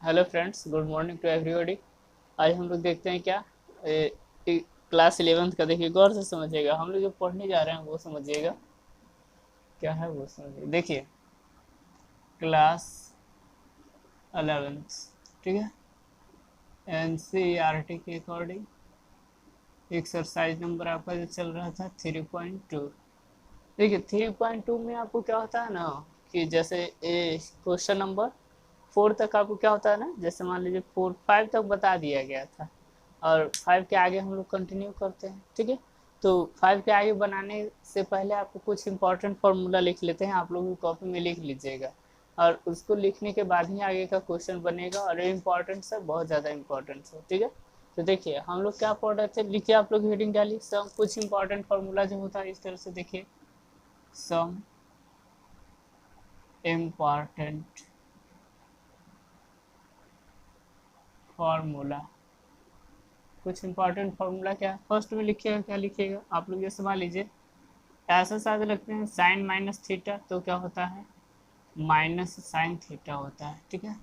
Hello friends, good morning to everybody. आज हम लोग देखते हैं क्या क्लास 11th का। देखिए गौर से समझिएगा, हम लोग जो पढ़ने जा रहे हैं वो समझिएगा क्या है, वो समझिए। देखिए क्लास 11th, ठीक है, एनसीईआरटी के अकॉर्डिंग एक्सरसाइज नंबर आपका जो चल रहा था 3.2। देखिए 3.2 में आपको क्या होता है ना, कि जैसे क्वेश्चन नंबर 4 तक आपको क्या होता है ना, जैसे मान लीजिए 5 तक बता दिया गया था और 5 के आगे हम लोग कंटिन्यू करते हैं, ठीक है। तो 5 के आगे बनाने से पहले आपको कुछ इंपॉर्टेंट फार्मूला लिख लेते हैं, आप लोग भी कॉपी में लिख लीजिएगा और उसको लिखने के बाद ही आगे का क्वेश्चन बनेगा। और ये इंपॉर्टेंट है, बहुत ज़्यादा इंपॉर्टेंट है, ठीक है। तो देखिए हम लोग क्या पढ़ रहे थे, लिखिए आप लोग हेडिंग डालिए, सब कुछ इंपॉर्टेंट फार्मूला जो होता है इस तरह से देखिए, सम इम्पॉर्टेंट फार्मूला। कुछ इंपॉर्टेंट फार्मूला क्या है, फर्स्ट में लिखिएगा, क्या लिखिएगा आप लोग, ये सवाल लीजिए। ऐसा शायद लगते हैं साइन माइनस थीटा, तो क्या होता है माइनस साइन थीटा होता है, ठीक है।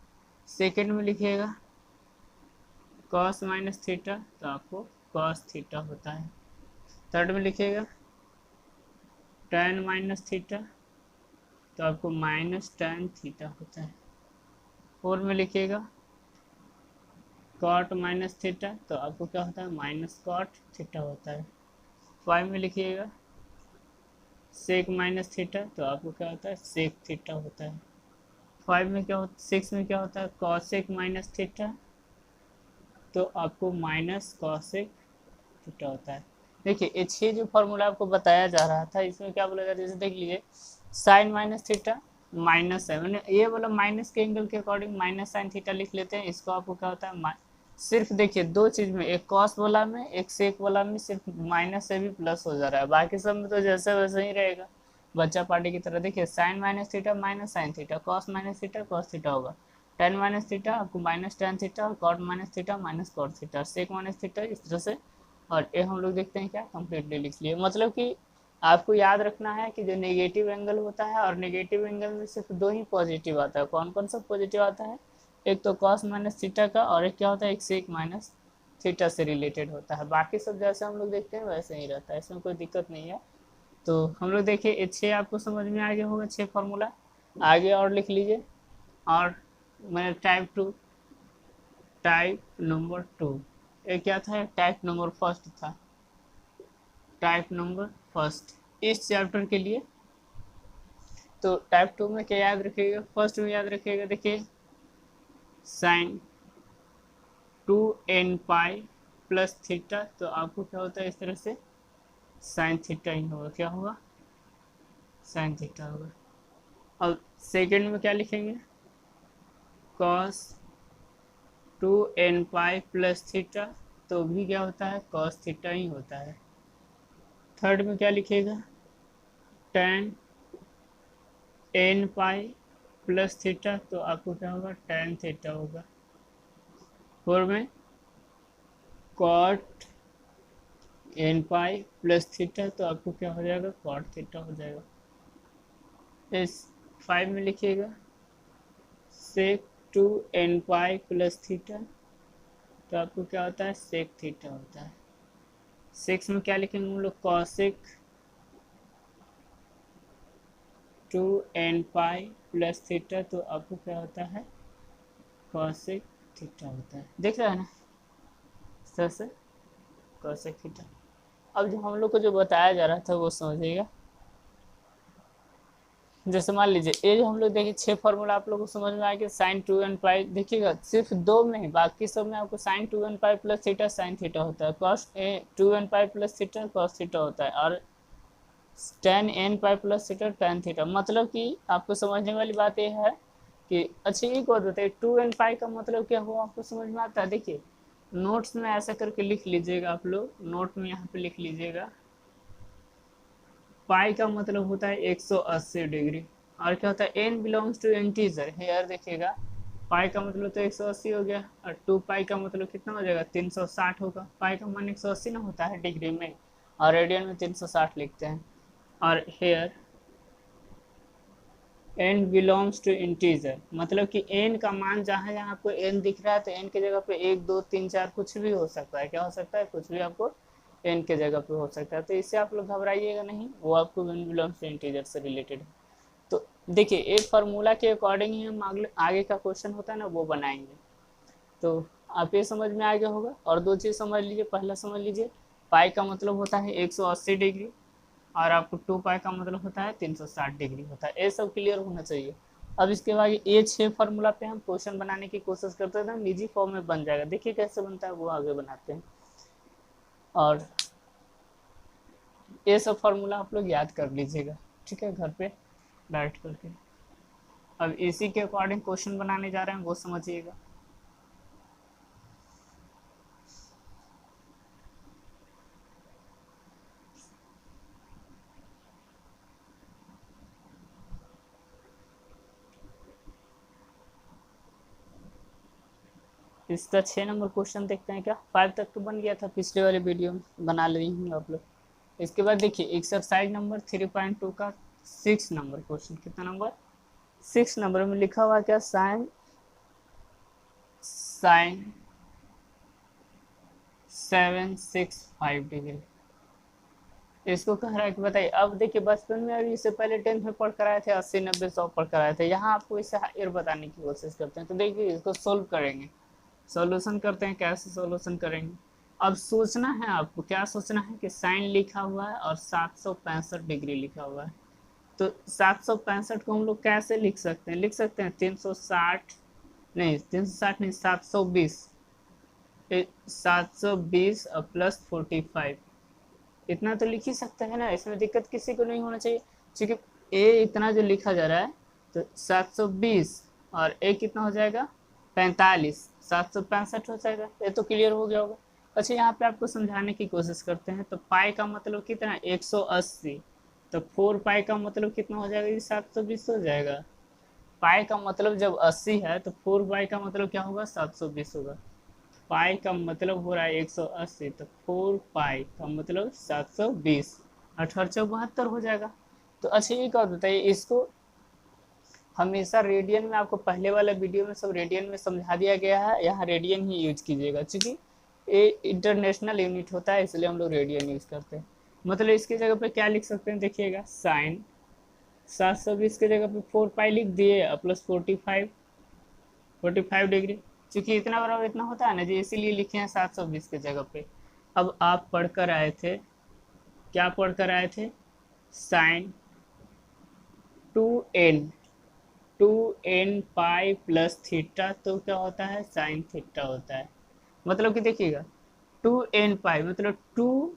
सेकेंड में लिखिएगा कॉस माइनस थीटा, तो आपको कॉस थीटा होता है। थर्ड में लिखिएगा टेन माइनस थीटा, तो आपको माइनस टेन थीटा होता है। फोर में लिखिएगा कॉट माइनस थीटा, तो आपको क्या होता है माइनस कॉट थीटा होता है। फाइव में लिखिएगा सेक माइनस थीटा, तो आपको क्या होता है सेक थीटा होता है। फाइव में क्या होता, सिक्स में क्या होता है कॉसेक माइनस थीटा, तो आपको माइनस कॉसेक थीटा होता है। देखिए ये छह जो फॉर्मूला आपको बताया जा रहा था, इसमें क्या बोला जाता है, जैसे देख लीजिए साइन माइनस थीटा माइनस है, मैंने ये बोला माइनस के एंगल के अकॉर्डिंग माइनस साइन थीटा लिख लेते हैं। इसको आपको क्या होता है सिर्फ देखिए दो चीज में, एक कॉस वाला में एक सेक वाला में सिर्फ माइनस से भी प्लस हो जा रहा है, बाकी सब में तो जैसे वैसे ही रहेगा, बच्चा पार्टी की तरह। देखिए sine minus theta minus sine theta, cos minus theta cos theta होगा, टेन माइनस थीटा आपको माइनस टेन थीटा, और cot minus theta minus cot theta, sec minus theta, इस तरह से। और ये हम लोग देखते हैं क्या कंप्लीटली लिख लिए, मतलब कि आपको याद रखना है कि जो नेगेटिव एंगल होता है, और नेगेटिव एंगल में सिर्फ दो ही पॉजिटिव आता है। कौन कौन सा पॉजिटिव आता है, एक तो कॉस माइनस थीटा का, और एक क्या होता है एक सेक माइनस थीटा से रिलेटेड होता है। बाकी सब जैसे हम लोग देखते हैं वैसे ही रहता है, इसमें कोई दिक्कत नहीं है। तो हम लोग देखिए छः आपको समझ में आ गया होगा, छः फार्मूला। आगे और लिख लीजिए। और मैंने टाइप नंबर 2, ये क्या था, टाइप नंबर फर्स्ट था, टाइप नंबर फर्स्ट इस चैप्टर के लिए। तो टाइप 2 में क्या याद रखिएगा, फर्स्ट में याद रखिएगा, देखिए sign 2n pi plus theta, तो आपको क्या होता है इस तरह से साइन थीटा ही होगा, क्या होगा साइन थीटा होगा। अब सेकेंड में क्या लिखेंगे, cos 2n pi plus theta, तो भी क्या होता है कॉस थीटा ही होता है। थर्ड में क्या लिखिएगा tan n pi plus theta, तो आपको क्या होगा टेन थीटा होगा। फोर में cot n pi plus theta, तो आपको क्या हो जाएगा कॉट थीटा हो जाएगा। इस फाइव में लिखिएगा सेक 2n पाई प्लस थीटा, तो आपको क्या होता है सेक थीटा होता है। सिक्स में क्या लिखेंगे हम लोग cosec 2n pi plus theta, तो आपको क्या होता है कॉसेक थीटा होता है। देख रहे हैं ना इस तरह से कॉसेक थीटा। अब जो हम लोग को जो बताया जा रहा था वो समझिएगा। जैसे मान लीजिए ये जो हम लोग देखिए छह फॉर्मूला आप लोगों को समझ में आएगा, साइन 2n पाई देखिएगा सिर्फ दो में ही, बाकी सब में आपको sine 2n pi plus theta sine theta होता है, cos 2n pi plus theta cos theta होता है, और tan n pi plus theta tan theta. मतलब कि आपको समझने वाली बात यह है कि अच्छा एक और बताइए 2n पाई का मतलब क्या हुआ, आपको समझ में आता है। देखिए नोट्स में ऐसा करके लिख लीजिएगा, आप लोग नोट में यहाँ पे लिख लीजिएगा, पाई का मतलब होता है 180 डिग्री, और क्या होता है n belongs to integer here. देखिएगा पाई का मतलब तो 180 हो गया, और 2 पाई का मतलब कितना हो जाएगा 360 होगा। पाई का मान 180 ना होता है डिग्री में, और रेडियन में 360 लिखते हैं। और here n belongs to integer, मतलब कि n का मान जहाँ जहाँ आपको n दिख रहा है तो n के जगह पे 1 2 3 4 कुछ भी हो सकता है। क्या हो सकता है? कुछ भी आपको n के जगह पे हो सकता है। तो इससे आप लोग घबराइएगा नहीं, वो आपको n बिलोंग्स टू इंटीजर से रिलेटेड है। तो देखिए एक फार्मूला के अकॉर्डिंग ही हम आगे का क्वेश्चन होता है ना वो बनाएंगे। तो आप ये समझ में आ गया होगा। और दो चीज़ समझ लीजिए। पहला समझ लीजिए, पाई का मतलब होता है 180 डिग्री, और आपको 2 पाई का मतलब होता है 360 डिग्री होता है। ये सब क्लियर होना चाहिए। अब इसके बाद ये 6 फार्मूला पे हम क्वेश्चन बनाने की कोशिश करते हैं, निजी फॉर्म में बन जाएगा। देखिए कैसे बनता है वो आगे बनाते हैं। और ये सब फार्मूला आप लोग याद कर लीजिएगा, ठीक है, घर पे बैठ करके। अब इसी के अकॉर्डिंग क्वेश्चन बनाने जा रहे हैं, वो समझिएगा। इसका 6 नंबर क्वेश्चन देखते हैं क्या। 5 तक तो बन गया था पिछले वाले वीडियो में, बना ले होंगे आप लोग। इसके बाद देखिए एक्सरसाइज नंबर 3.2 का 6 नंबर क्वेश्चन। कितना नंबर? 6 नंबर में लिखा हुआ क्या, साइन साइन 765 डिग्री। इसको कह रहा है कि बताइए। अब देखिए बचपन में अभी इससे पहले 10th में पढ़ कर आए थे, 80 90 100 पढ़ कर आए थे। यहाँ आपको इसे हायर बताने की कोशिश करते हैं। तो देखिए इसको सोल्व करेंगे, सॉल्यूशन करते हैं। कैसे सॉल्यूशन करेंगे? अब सोचना है आपको, क्या सोचना है कि साइन लिखा हुआ है और 765 डिग्री लिखा हुआ है। तो 765 को हम लोग कैसे लिख सकते हैं? लिख सकते हैं 360, नहीं 360 नहीं, 720, 720 प्लस 45, इतना तो लिख ही सकते हैं ना। इसमें दिक्कत किसी को नहीं होना चाहिए, क्योंकि ए इतना जो लिखा जा रहा है तो 720 और ए कितना हो जाएगा 45, 765 हो जाएगा। ये तो क्लियर हो गया होगा। अच्छा यहाँ पे आपको समझाने की कोशिश करते हैं। तो पाई का मतलब कितना 180, तो 4 पाई का मतलब कितना हो जाएगा, ये 720 हो जाएगा। पाई का मतलब जब 80 है तो 4 पाई का मतलब क्या होगा 720 होगा। पाई का मतलब हो रहा है 180, तो 4 पाई का मतलब 720, 1872 हो जाएगा। तो अच्छा ये क्या बताइए, इसको हमेशा रेडियन में, आपको पहले वाला वीडियो में सब रेडियन में समझा दिया गया है, यहाँ रेडियन ही यूज कीजिएगा, क्योंकि ये इंटरनेशनल यूनिट होता है इसलिए हम लोग रेडियन यूज करते हैं। मतलब इसकी जगह पे क्या लिख सकते हैं, देखिएगा साइन 720 की जगह पे 4 पाई लिख दिए प्लस 45 डिग्री, क्योंकि इतना बराबर इतना होता है ना जी, इसीलिए लिखे हैं 720 की जगह पे। अब आप पढ़कर आए थे, क्या पढ़कर आए थे, sign 2n 2n pi plus theta, तो क्या होता है साइन थीटा होता है। मतलब कि देखिएगा 2n पाई मतलब 2,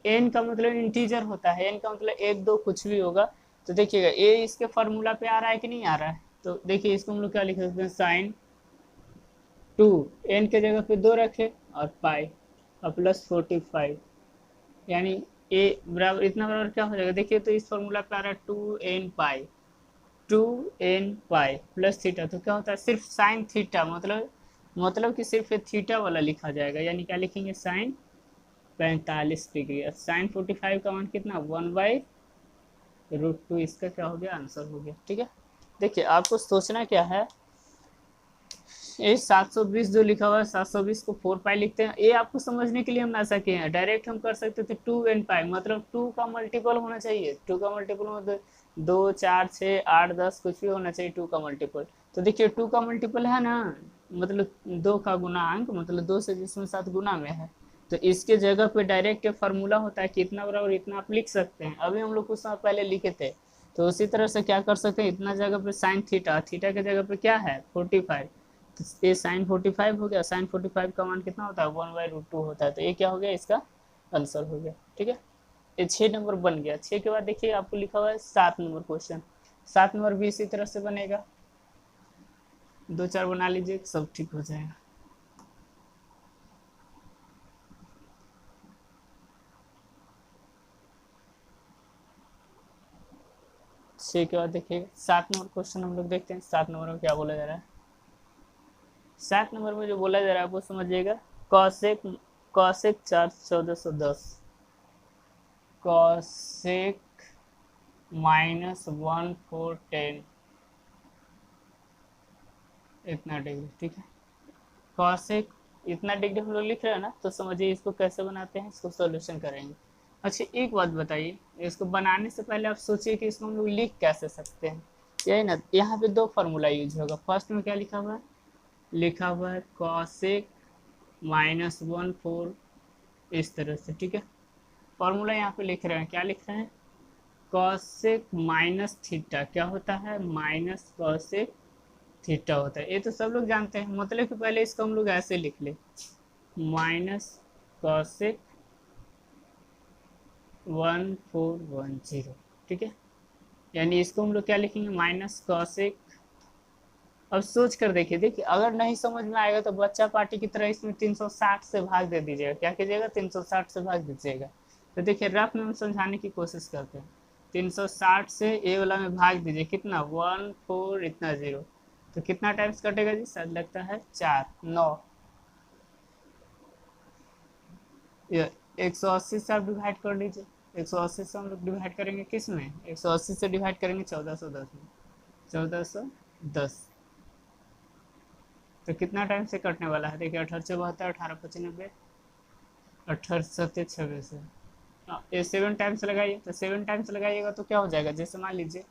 n का मतलब इंटीजर होता है, n का मतलब 1 2 कुछ भी होगा। तो देखिएगा ये इसके फार्मूला पे आ रहा है कि नहीं आ रहा है। तो देखिए इसको हम लोग क्या लिख सकते हैं, साइन 2, n के जगह पे 2 रखे और पाई और प्लस 45, यानी ए बराबर इतना बराबर क्या हो जाएगा, देखिए तो इस फॉर्मूला पे आ रहा है 2n पाई प्लस थीटा, तो क्या होता है सिर्फ साइन थीटा, मतलब कि सिर्फ थीटा वाला लिखा जाएगा। यानी क्या लिखेंगे, साइन 45 डिग्री। और साइन 45 का मान कितना, 1/√2। इसका क्या हो गया, आंसर हो गया। ठीक है, देखिए आपको सोचना क्या है, ये 720 जो लिखा हुआ है 720 को 4 पाई लिखते हैं। ये आपको समझने के लिए हम ऐसा किए हैं। डायरेक्ट हम कर सकते थे 2n पाई, मतलब 2 का मल्टीपल होना चाहिए। 2 का मल्टीपल मतलब 2 4 6 8 10 कुछ भी होना चाहिए 2 का मल्टीपल। तो देखिए 2 का मल्टीपल है ना, मतलब 2 का गुणांक, मतलब 2 से जिसमें 7 गुना में है। तो इसके जगह पे डायरेक्ट फार्मूला होता है कि इतना बराबर इतना आप लिख सकते हैं। अभी हम लोग कुछ समय पहले लिखे थे। तो उसी तरह से क्या कर सकते हैं, इतना जगह पे साइन थीटा, थीटा के जगह पे क्या है 45, तो ये साइन 45 हो गया। साइन 45 का मान कितना होता है 1/√2 होता है। तो ये क्या हो गया, इसका आंसर हो गया। ठीक है, ये 6 नंबर बन गया। 6 के बाद देखिए आपको लिखा हुआ है 7 नंबर क्वेश्चन। 7 नंबर भी इसी तरह से बनेगा, 2 4 बना लीजिए, सब ठीक हो जाएगा। छः के बाद देखिए 7 नंबर क्वेश्चन हम लोग देखते हैं। 7 नंबर में क्या बोला जा रहा है। 7 नंबर में जो बोला जा रहा है वो समझिएगा, कॉसेक कॉसेक 4 1410 कॉसेक -1 4 10 इतना डिग्री, ठीक है। कॉसेक इतना डिग्री हम लोग लिख रहे हैं ना, तो समझिए इसको कैसे बनाते हैं, इसको सॉल्यूशन करेंगे। अच्छा एक बात बताइए, इसको बनाने से पहले आप सोचिए कि इसको हम लोग लिख कैसे सकते हैं। यही ना, यहाँ पे दो फार्मूला यूज होगा। फर्स्ट में क्या लिखा हुआ है, लिखा हुआ है कॉसेक -1/4 इस तरह से, ठीक है। फॉर्मूला यहाँ पे लिख रहे हैं, क्या लिख रहे हैं, कॉसेक माइनस थीटा क्या होता है, माइनस कॉसेक थीटा होता है। ये तो सब लोग जानते हैं, मतलब कि पहले इसको हम लोग ऐसे लिख ले, माइनस कॉसेक 1410, ठीक है। यानी इसको हम लोग क्या लिखेंगे, माइनस कॉसेक। अब सोच कर देखिए, देखिए अगर नहीं समझ में आएगा तो बच्चा पार्टी की तरह इसमें 360 से भाग दे दीजिएगा। क्या कीजिएगा, 360 से भाग दीजिएगा। तो देखिए रफ में हम समझाने की कोशिश करते हैं। 360 से ए वाला में भाग दीजिए, कितना 1 4 इतना 0, तो कितना टाइम्स कटेगा जी, शायद लगता है 4 9। 180 से आप डिवाइड कर लीजिए। 180 से हम लोग डिवाइड करेंगे किस में, 180 से डिवाइड करेंगे 1410 में, 1410। तो कितना टाइम से कटने वाला है, देखिए 1872, 1895, 1826 है। ये 7 टाइम्स लगाइए, तो 7 टाइम्स लगाइएगा तो क्या हो जाएगा, जैसे मान लीजिए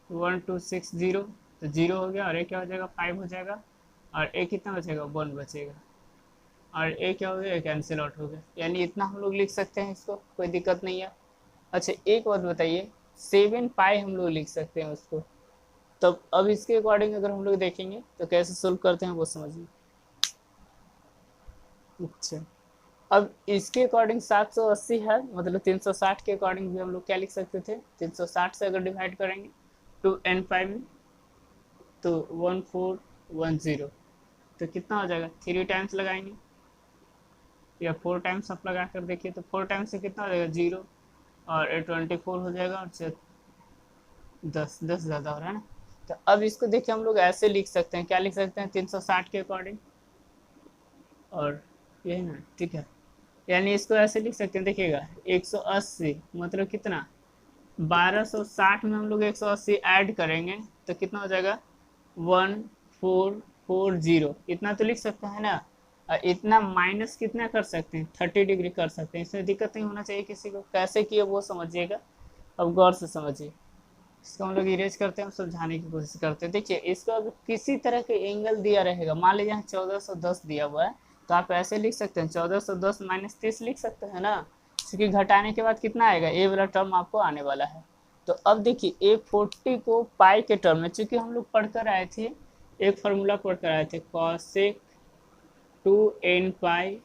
1260, तो 0 हो गया, और एक क्या हो जाएगा 5 हो जाएगा, और एक कितना बचेगा 1 बचेगा, और एक क्या हो गया कैंसिल आउट हो गया। यानी इतना हम लोग लिख सकते हैं, इसको कोई दिक्कत नहीं है। अच्छा एक बात बताइए, 7 पाई हम लोग लिख सकते हैं उसको, तब अब इसके अकॉर्डिंग अगर हम लोग देखेंगे तो कैसे सोल्व करते हैं वो समझिए। अच्छा अब इसके अकॉर्डिंग 780 है, मतलब 360 के अकॉर्डिंग भी हम लोग क्या लिख सकते थे, 360 से अगर डिवाइड करेंगे 2n5 में, तो 1410, तो कितना हो जाएगा, 3 टाइम्स लगाएंगे या 4 टाइम्स आप लगा कर देखिए, तो 4 टाइम्स से कितना हो जाएगा 0, और 24 हो जाएगा, और 10 ज़्यादा हो रहा है ना। तो अब इसको देखिए हम लोग ऐसे लिख सकते हैं, क्या लिख सकते हैं, 360 के अकॉर्डिंग, और यही ना, ठीक है। यानी इसको ऐसे लिख सकते हैं, देखिएगा 180 मतलब कितना, 1260 में हम लोग 180 ऐड करेंगे तो कितना हो जाएगा 1440, इतना तो लिख सकते हैं ना। और इतना माइनस कितना कर सकते हैं, 30 डिग्री कर सकते हैं, इसमें दिक्कत नहीं होना चाहिए किसी को। कैसे किए वो समझिएगा, अब गौर से समझिए। इसको हम लोग इरेज करते हैं, समझाने की कोशिश करते हैं। देखिए इसको अगर किसी तरह के एंगल दिया रहेगा, मान लीजिए यहाँ 1410 दिया हुआ है, तो आप ऐसे लिख सकते हैं 1410 - 30 लिख सकते हैं ना, क्योंकि घटाने के बाद कितना आएगा, ए वाला टर्म आपको आने वाला है। तो अब देखिए A40 को पाई के टर्म में, चूंकि हम लोग पढ़कर आए थे, एक फार्मूला पढ़कर आए थे, कॉसेक 2n पाई,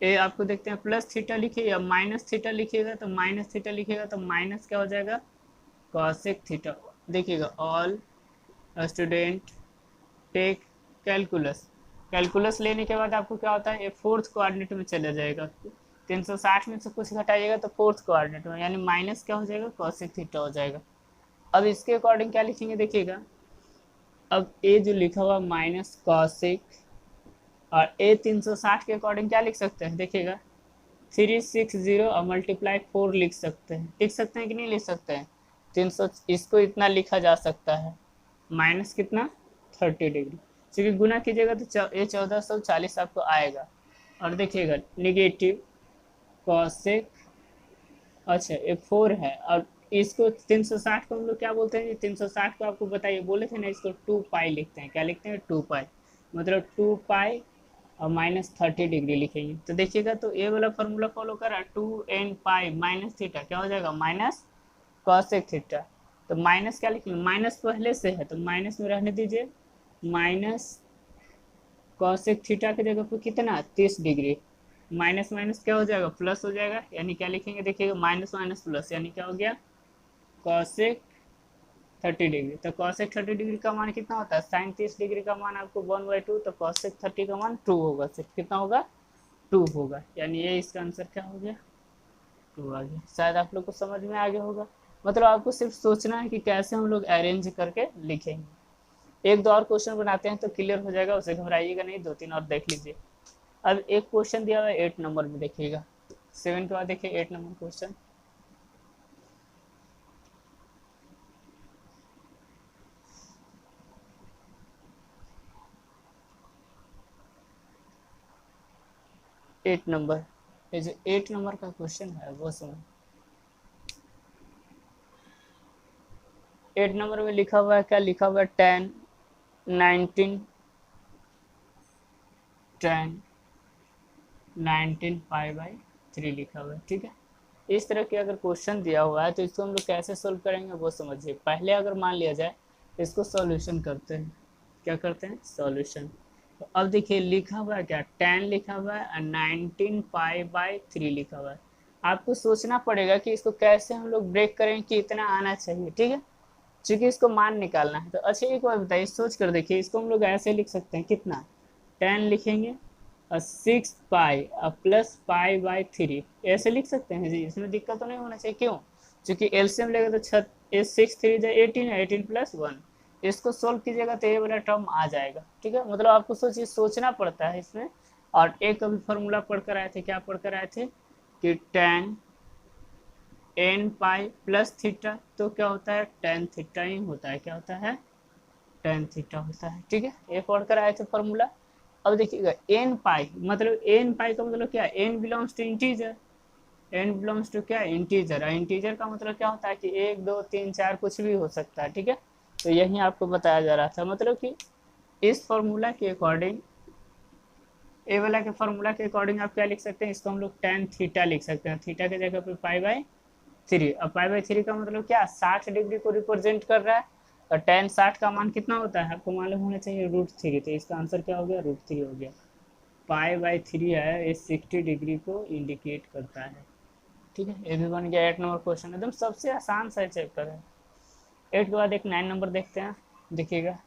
ए आपको देखते हैं प्लस थीटा लिखिए या माइनस थीटा लिखिएगा, तो माइनस थीटा लिखिएगा तो माइनस क्या हो जाएगा, कॉसेक थीटा। देखिएगा all student take calculus, calculus लेने के बाद आपको क्या होता है, ये फोर्थ कोऑर्डिनेट में चला जाएगा। 360 में से कुछ घटाइएगा तो फोर्थ कोऑर्डिनेट में, यानी माइनस क्या हो जाएगा, कॉसेक थीटा हो जाएगा। अब इसके अकॉर्डिंग क्या लिखेंगे, देखिएगा अब ए जो लिखा हुआ माइनस कॉसेक, और ए 360 के अकॉर्डिंग क्या लिख सकते हैं, देखिएगा 360 और मल्टीप्लाई 4 लिख सकते हैं, लिख सकते हैं कि नहीं लिख सकते हैं, 300 इसको इतना लिखा जा सकता है, माइनस कितना 30 डिग्री, क्योंकि गुना कीजिएगा तो ये 1440 आपको आएगा। और देखिएगा निगेटिव कॉसेक, अच्छा ये 4 है, और इसको 360 को हम लोग क्या बोलते हैं, 360 को आपको बताइए, बोले थे ना इसको 2 पाई लिखते हैं, क्या लिखते हैं 2 पाई, मतलब 2 पाई और -30 डिग्री लिखेंगे। तो देखिएगा तो ये वाला फॉर्मूला फॉलो करा, 2n पाई माइनस थीटा क्या हो जाएगा, माइनस कॉसेक थीटा। तो माइनस क्या लिखेंगे, माइनस पहले से है तो माइनस में रहने दीजिए, माइनस कॉसेक थीटा की जगह पर कितना 30 डिग्री, माइनस माइनस क्या हो जाएगा, प्लस हो जाएगा, यानी क्या लिखेंगे, देखिएगा माइनस माइनस प्लस, यानी क्या हो गया कॉसेक 30 डिग्री। तो कॉसेक 30 डिग्री का मान कितना होता है, साइन 30 डिग्री का मान आपको 1/2, तो कॉसेक 30 का मान 2 होगा, सिर्फ कितना होगा 2 होगा, यानी ये इसका आंसर क्या हो गया 2 आ गया। शायद आप लोग को समझ में आ गया होगा, मतलब आपको सिर्फ सोचना है कि कैसे हम लोग अरेंज करके लिखेंगे। एक दो और क्वेश्चन बनाते हैं तो क्लियर हो जाएगा, उसे घबराइएगा नहीं, 2-3 और देख लीजिए। अब एक क्वेश्चन दिया हुआ है 8 नंबर में, देखिएगा 7 के बाद देखिए 8 नंबर क्वेश्चन। 8 नंबर, ये जो 8 नंबर का क्वेश्चन है वो समझ। 8 नंबर में लिखा हुआ है, क्या लिखा हुआ है, 10 19 10 19 5/3 लिखा हुआ है। ठीक है, इस तरह के अगर क्वेश्चन दिया हुआ है तो इसको हम लोग कैसे सोल्व करेंगे वो समझिए। पहले अगर मान लिया जाए इसको सॉल्यूशन करते हैं, क्या करते हैं, सॉल्यूशन। तो अब देखिए लिखा हुआ है क्या, 10 लिखा हुआ है और 19 5/3 लिखा हुआ है। आपको सोचना पड़ेगा कि इसको कैसे हम लोग ब्रेक करें कि इतना आना चाहिए। ठीक है, क्योंकि इसको मान निकालना है। तो अच्छा एक बार बताइए, सोच कर देखिए, इसको हम लोग ऐसे लिख सकते हैं, कितना, 10 लिखेंगे और 6 पाई और प्लस पाई/3 ऐसे लिख सकते हैं जी, इसमें दिक्कत तो नहीं होना चाहिए। क्यों, क्योंकि एलसीएम लेगा तो 6 3 18 है, 18+1, इसको सोल्व कीजिएगा तो ये वाला टर्म आ जाएगा। ठीक है, मतलब आपको सोचिए, सोचना पड़ता है इसमें। और एक अभी फॉर्मूला पढ़कर आए थे, क्या पढ़कर आए थे कि 10 n पाई+थीटा, तो क्या होता है, tan थीटा ही होता है, क्या होता है, tan थीटा होता है। ठीक है, ये पढ़कर आए थे फॉर्मूला। अब देखिएगा एन पाई, मतलब एन पाई का मतलब क्या है, n belongs to integer, n belongs to क्या, इंटीजर। और इंटीजर का मतलब क्या होता है कि 1 2 3 4 कुछ भी हो सकता है। ठीक है, तो यही आपको बताया जा रहा था, मतलब कि इस फॉर्मूला के अकॉर्डिंग, ए वाला के फॉर्मूला के अकॉर्डिंग आप क्या लिख सकते हैं, इसको हम लोग tan थीटा लिख सकते हैं, थीटा की जगह पे पाई/3। अब पाई/3 का मतलब क्या, 60 डिग्री को रिप्रेजेंट कर रहा है। और tan 60 का मान कितना होता है आपको मालूम होना चाहिए, √3। तो इसका आंसर क्या हो गया, √3 हो गया। पाई/3 है, ये 60 डिग्री को इंडिकेट करता है। ठीक है, ये भी बन गया 8 नंबर क्वेश्चन, एकदम सबसे आसान सा चैप्टर है। 8 के बाद एक 9 नंबर देखते हैं, देखिएगा।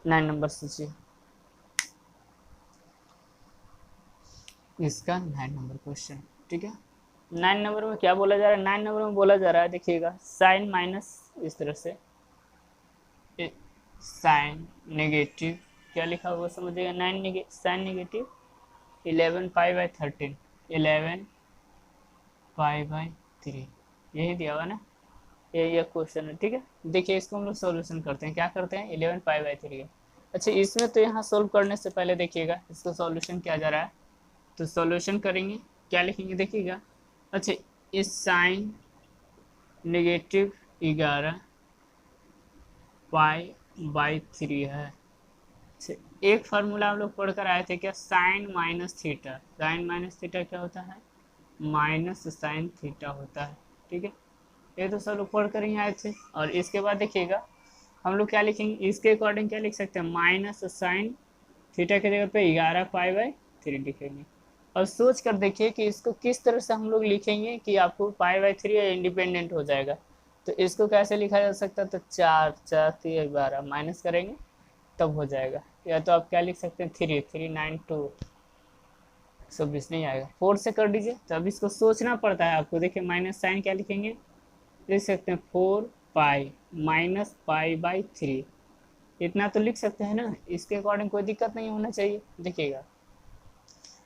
नाइन नंबर सोचिए, इसका 9 नंबर क्वेश्चन। ठीक है, 9 नंबर में क्या बोला जा रहा है, 9 नंबर में बोला जा रहा है, देखिएगा, साइन माइनस, इस तरह से साइन नेगेटिव, क्या लिखा हुआ समझिएगा, साइन नेगेटिव 11 पाई/13, 11 पाई/3, यही दिया हुआ ना, ये क्वेश्चन है। ठीक है, देखिए इसको हम लोग सोल्यूशन करते हैं, क्या करते हैं, 11 पाई/3 का। अच्छा इसमें तो यहाँ सोल्व करने से पहले देखिएगा इसको सोल्यूशन किया जा रहा है, तो सोल्यूशन करेंगे, क्या लिखेंगे, देखिएगा। अच्छा, इस साइन -11 पाई/3 है। अच्छा, एक फार्मूला हम लोग पढ़कर आए थे, क्या, sine minus theta, sine minus theta क्या होता है, माइनस साइन थीटा होता है। ठीक है, ये तो सब लोग पढ़ कर ही आए थे। और इसके बाद देखिएगा हम लोग क्या लिखेंगे, इसके अकॉर्डिंग क्या लिख सकते हैं, माइनस साइन थीटा की जगह पे 11 पाई/3 लिखेंगे। और सोच कर देखिए कि इसको किस तरह से हम लोग लिखेंगे कि आपको पाई/3 इंडिपेंडेंट हो जाएगा। तो इसको कैसे लिखा जा सकता है, तो 4 4 3 12 माइनस करेंगे तब हो जाएगा। या तो आप क्या लिख सकते हैं, 3 3 9 2 120 नहीं आएगा, 4 से कर दीजिए। तो अब इसको सोचना पड़ता है आपको, देखिए माइनस साइन क्या लिखेंगे, लिख सकते हैं 4 पाई -पाई/3, इतना तो लिख सकते हैं ना, इसके अकॉर्डिंग कोई दिक्कत नहीं होना चाहिए। देखिएगा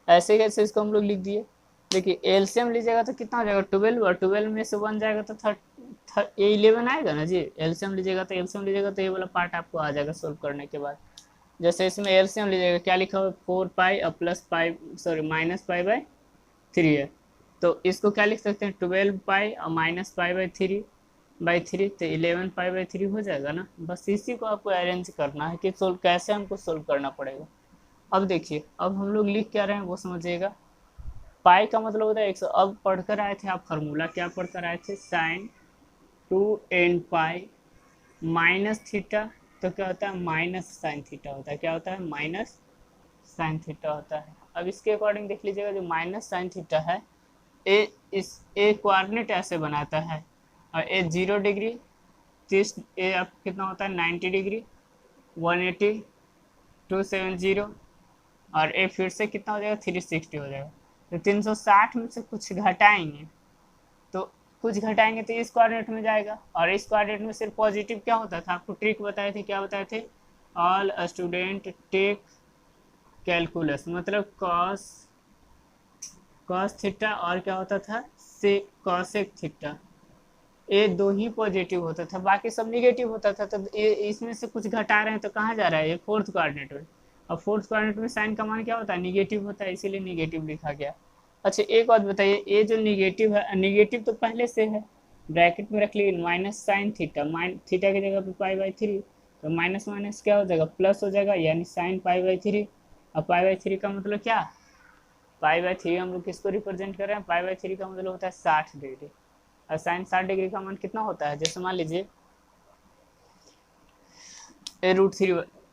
ऐसे कैसे इसको हम लोग लिख दिए। देखिए एलसीएम लीजिएगा तो कितना हो जाएगा, 12, और 12 में से 1 जाएगा तो 11 आएगा ना जी। एलसीएम लीजिएगा तो ये वाला पार्ट आपको आ जाएगा सोल्व करने के बाद। जैसे इसमें एलसीएम लीजिएगा, क्या लिखा हुआ है, 4 पाई और प्लस पाई, सॉरी -पाई/3 है। तो इसको क्या लिख सकते हैं, 12 पाई और -पाई/3 तो 11 पाई/3 हो जाएगा ना। बस इसी को आपको अरेंज करना है कि सोल्व कैसे हमको सोल्व करना पड़ेगा। अब देखिए, अब हम लोग लिख क्या रहे हैं वो समझिएगा। पाई का मतलब होता है 100। अब पढ़कर आए थे आप फार्मूला, क्या पढ़कर आए थे, साइन 2n पाई माइनस थीटा, तो क्या होता है, माइनस साइन थीटा होता है, क्या होता है, माइनस साइन थीटा होता है। अब इसके अकॉर्डिंग देख लीजिएगा, जो माइनस साइन थीटा है, ए कोऑर्डिनेट ऐसे बनाता है, और ए 0 डिग्री, 30, ए आप कितना होता है, 90 डिग्री, 180, 270, और ए फिर से कितना हो जाएगा, 360 हो जाएगा। तो 360 में से कुछ घटाएंगे, तो कुछ घटाएंगे तो इस कोऑर्डिनेट में जाएगा। और इस कोऑर्डिनेट में सिर्फ पॉजिटिव क्या होता था, आपको ट्रिक बताए थे, क्या बताए थे, ऑल स्टूडेंट टेक कैलकुलस, मतलब कॉस थीटा, और क्या होता था, से कॉसेक थीटा, ए दो ही पॉजिटिव होता था, बाकी सब निगेटिव होता था, तो ए इसमें से कुछ घटा रहे हैं तो कहाँ जा रहा है, ये फोर्थ कोऑर्डिनेट में। अब फोर्थ कोऑर्डिनेट में साइन का मान क्या होता है, निगेटिव होता है, इसीलिए निगेटिव लिखा गया। अच्छा एक बात बताइए, ये जो निगेटिव है, निगेटिव तो पहले से है, ब्रैकेट में रख लीजिए माइनस साइन थीटा, थीटा की जगह पे पाई बाई थ्री, तो माइनस माइनस क्या हो जाएगा, प्लस हो जाएगा, यानी साइन पाई बाई थ्री। अब पाई बाई थ्री का मतलब क्या, पाई बाई थ्री हम लोग किसको रिप्रेजेंट कर रहे हैं, पाई बाई थ्री का मतलब होता है 60 डिग्री। और साइन 60 डिग्री का मान कितना होता है, जैसे मान लीजिए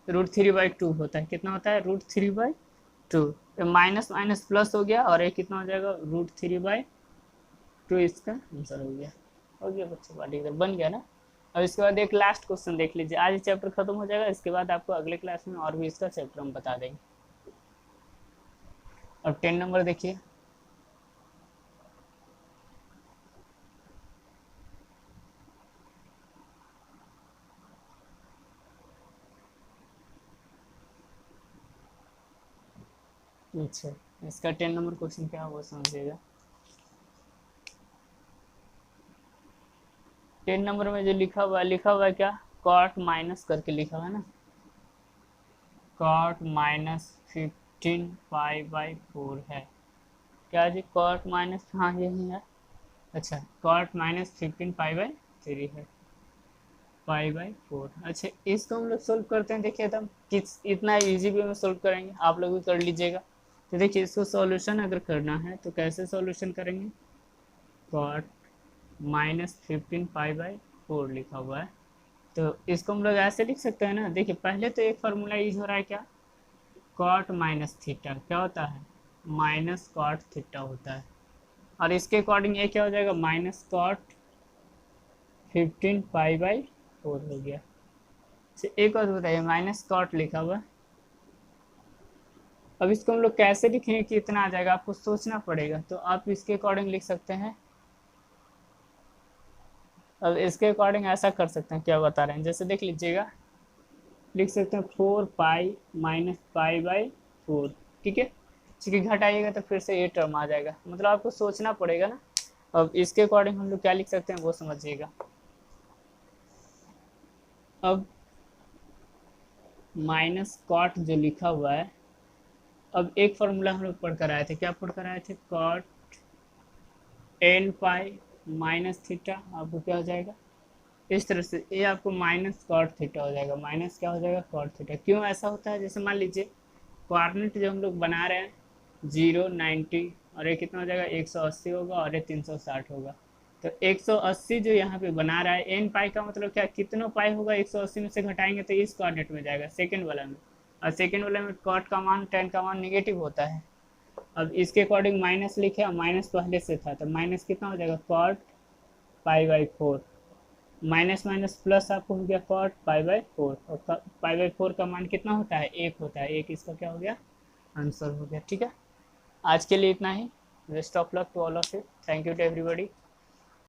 रूट थ्री बाई टू होता है, कितना होता है, root three by two. Minus minus plus हो गया, और ये कितना हो जाएगा, रूट थ्री बाई टू, इसका आंसर हो गया बच्चों, पार्टिकल बन गया ना। अब इसके बाद एक लास्ट क्वेश्चन देख लीजिए, आज चैप्टर खत्म हो जाएगा, इसके बाद आपको अगले क्लास में और भी इसका चैप्टर हम बता देंगे। अब 10 नंबर देखिए, अच्छा इसका 10 नंबर क्वेश्चन क्या वो समझिएगा। 10 नंबर में जो लिखा हुआ है क्या, कॉट माइनस करके लिखा हुआ है ना, कॉट माइनस 15 पाई बाई 4 है, क्या जी, कॉट माइनस, हाँ यही है। अच्छा कॉट माइनस 15 पाई बाई 3 है, पाई बाई 4। अच्छा इसको हम लोग सोल्व करते हैं, देखिए तो हम किस इतना इजी वे में सोल्व करेंगे, आप लोग भी कर लीजिएगा। तो देखिए इसको सॉल्यूशन अगर करना है तो कैसे सॉल्यूशन करेंगे, कॉट माइनस 15 पाई बाई 4 लिखा हुआ है, तो इसको हम लोग ऐसे लिख सकते हैं ना, देखिए पहले तो एक फार्मूला यूज हो रहा है क्या, कॉट माइनस थीटा क्या होता है, माइनस कॉट थीटा होता है, और इसके अकॉर्डिंग ये क्या हो जाएगा, माइनस कॉट 15 पाई बाई 4 हो गया। एक और बताइए, माइनस कॉट लिखा हुआ, अब इसको हम लोग कैसे लिखेंगे कि इतना आ जाएगा, आपको सोचना पड़ेगा, तो आप इसके अकॉर्डिंग लिख सकते हैं। अब इसके अकॉर्डिंग ऐसा कर सकते हैं, क्या बता रहे हैं, जैसे देख लीजिएगा, लिख सकते हैं 4 पाई माइनस पाई बाई 4, ठीक है, क्योंकि घटाइएगा तो फिर से ये टर्म आ जाएगा, मतलब आपको सोचना पड़ेगा ना। अब इसके अकॉर्डिंग हम लोग क्या लिख सकते हैं वो समझिएगा। अब माइनस कॉट जो लिखा हुआ है, अब एक फॉर्मूला हम लोग पढ़ कर आए थे, क्या पढ़ कर आए थे, cot n pi minus theta, आपको क्या हो जाएगा, इस तरह से ये आपको माइनस कॉट थीटा हो जाएगा, माइनस क्या हो जाएगा, कॉट थीटा। क्यों ऐसा होता है, जैसे मान लीजिए कोऑर्डिनेट जो हम लोग बना रहे हैं 0, 90, और ये कितना हो जाएगा, 180 होगा, और ये 360 होगा, तो 180 जो यहाँ पे बना रहा है, एन पाई का मतलब क्या, कितना पाई होगा, 180 में से घटाएंगे तो इस कोऑर्डिनेट में जाएगा, सेकेंड वाला में, और सेकेंड वाले में कॉट का मान, टेन का मान निगेटिव होता है। अब इसके अकॉर्डिंग माइनस लिखे, माइनस पहले से था, तो माइनस कितना हो जाएगा, cot pi by 4, minus minus plus आपको हो गया कॉट पाई बाई 4, और पाई बाई 4 का मान कितना होता है, 1 होता है, एक इसका क्या हो गया, आंसर हो गया, ठीक है। आज के लिए इतना ही, best of luck to all of you, thank you to everybody.